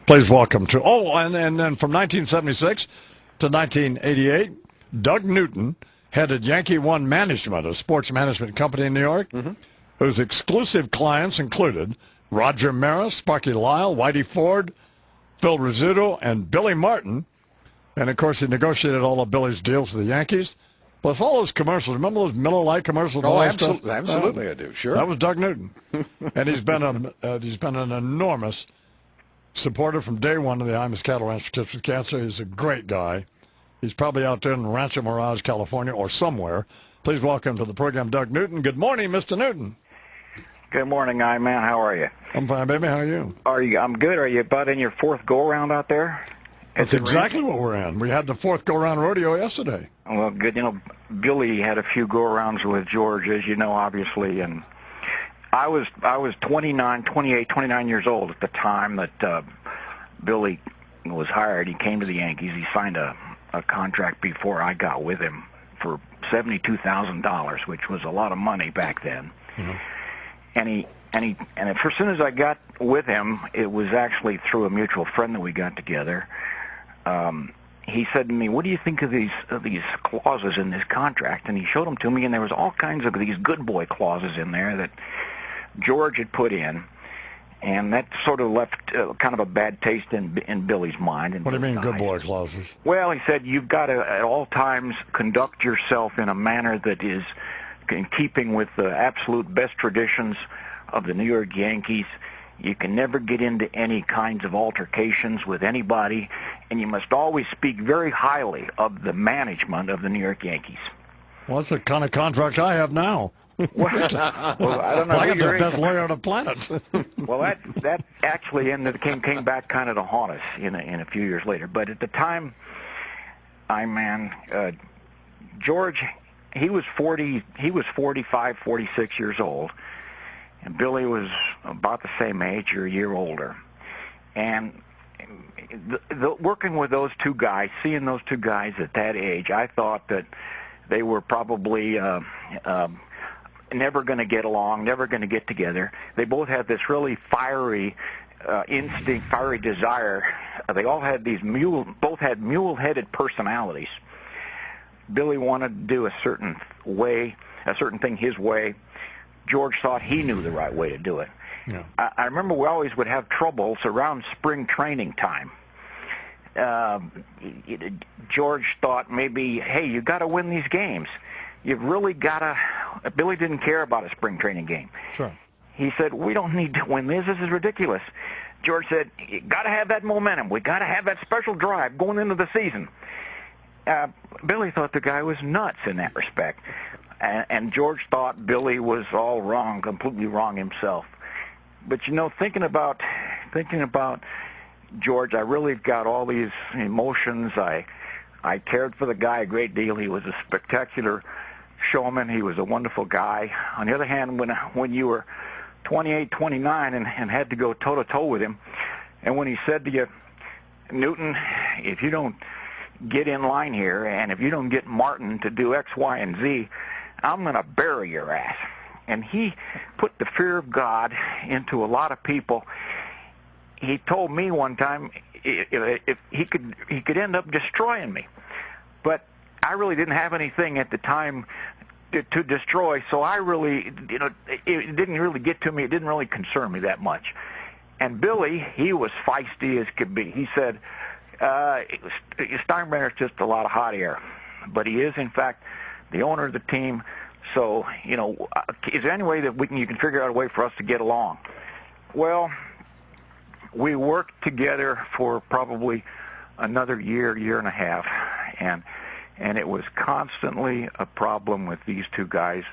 Please welcome to, and then from 1976 to 1988, Doug Newton headed Yankee One Management, a sports management company in New York, whose exclusive clients included Roger Maris, Sparky Lyle, Whitey Ford, Phil Rizzuto, and Billy Martin. And, of course, he negotiated all of Billy's deals with the Yankees, plus all those commercials. Remember those Miller Lite commercials? Oh, absolutely, I do. Sure. That was Doug Newton. And he's been an enormous supporter from day one of the Imus Cattle Ranch for Kids with Cancer. He's a great guy. He's probably out there in Rancho Mirage, California, or somewhere. Please welcome to the program Doug Newton. Good morning, Mr. Newton. Good morning, man. How are you? I'm fine, baby. How are you? I'm good. Are you about in your fourth go-around out there? That's exactly what we're in. We had the fourth go-round rodeo yesterday. Well, good. You know, Billy had a few go-arounds with George, as you know, obviously, and I was 29 years old at the time that Billy was hired. He came to the Yankees. He signed a contract before I got with him for $72,000, which was a lot of money back then. And as soon as I got with him, it was actually through a mutual friend that we got together. He said to me, "What do you think of these clauses in this contract?" And he showed them to me, and there was all kinds of these good boy clauses in there that George had put in, and that sort of left kind of a bad taste in Billy's mind. What do you mean, good boy clauses? Well, he said, you've got to at all times conduct yourself in a manner that is in keeping with the absolute best traditions of the New York Yankees. You can never get into any kinds of altercations with anybody, and you must always speak very highly of the management of the New York Yankees. Well, that's the kind of contract I have now. Well, I don't know. I got the best lawyer on the planet. Well, that actually came back kind of to haunt us in a few years later. But at the time, George, he was 45, 46 years old. And Billy was about the same age or a year older. And working with those two guys, seeing those two guys at that age, I thought that they were probably never going to get along, never going to get together. They both had this really fiery instinct, fiery desire. They all had both had mule-headed personalities. Billy wanted to do a certain thing his way. George thought he knew the right way to do it. Yeah. I remember we always would have troubles around spring training time. George thought maybe, hey, you got to win these games. You've really got to. Billy didn't care about a spring training game. Sure. He said, we don't need to win this. This is ridiculous. George said, you got to have that momentum. We got to have that special drive going into the season. Billy thought the guy was nuts in that respect. And George thought Billy was all wrong, completely wrong himself. But, you know, thinking about George, I really got all these emotions. I cared for the guy a great deal. He was a spectacular showman. He was a wonderful guy. On the other hand, when you were 28, 29 and had to go toe-to-toe with him, and when he said to you, Newton, if you don't get in line here, and if you don't get Martin to do X, Y, and Z, I'm going to bury your ass. And he put the fear of God into a lot of people. He told me one time if he could end up destroying me. But I really didn't have anything at the time to destroy, so I really, it didn't really get to me. It didn't really concern me that much. And Billy, he was feisty as could be. He said, Steinbrenner's just a lot of hot air. But he is, in fact, the owner of the team. So, is there any way that you can figure out a way for us to get along? Well, we worked together for probably another year and a half, and it was constantly a problem with these two guys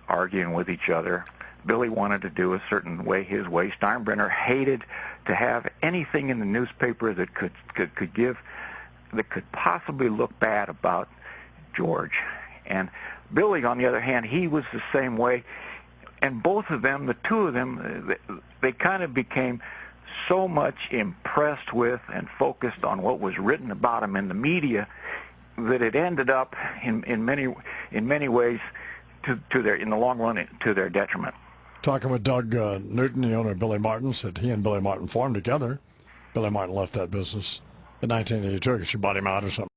arguing with each other. Billy wanted to do a certain way, his way. Steinbrenner hated to have anything in the newspaper that could possibly look bad about George. And Billy, on the other hand, he was the same way. And both of them, the two of them, they kind of became so much impressed with and focused on what was written about him in the media that it ended up in many ways in the long run to their detriment. talking with Doug Newton, the owner of Billy Martin, said he and Billy Martin formed together. Billy Martin left that business in 1982 because she bought him out or something.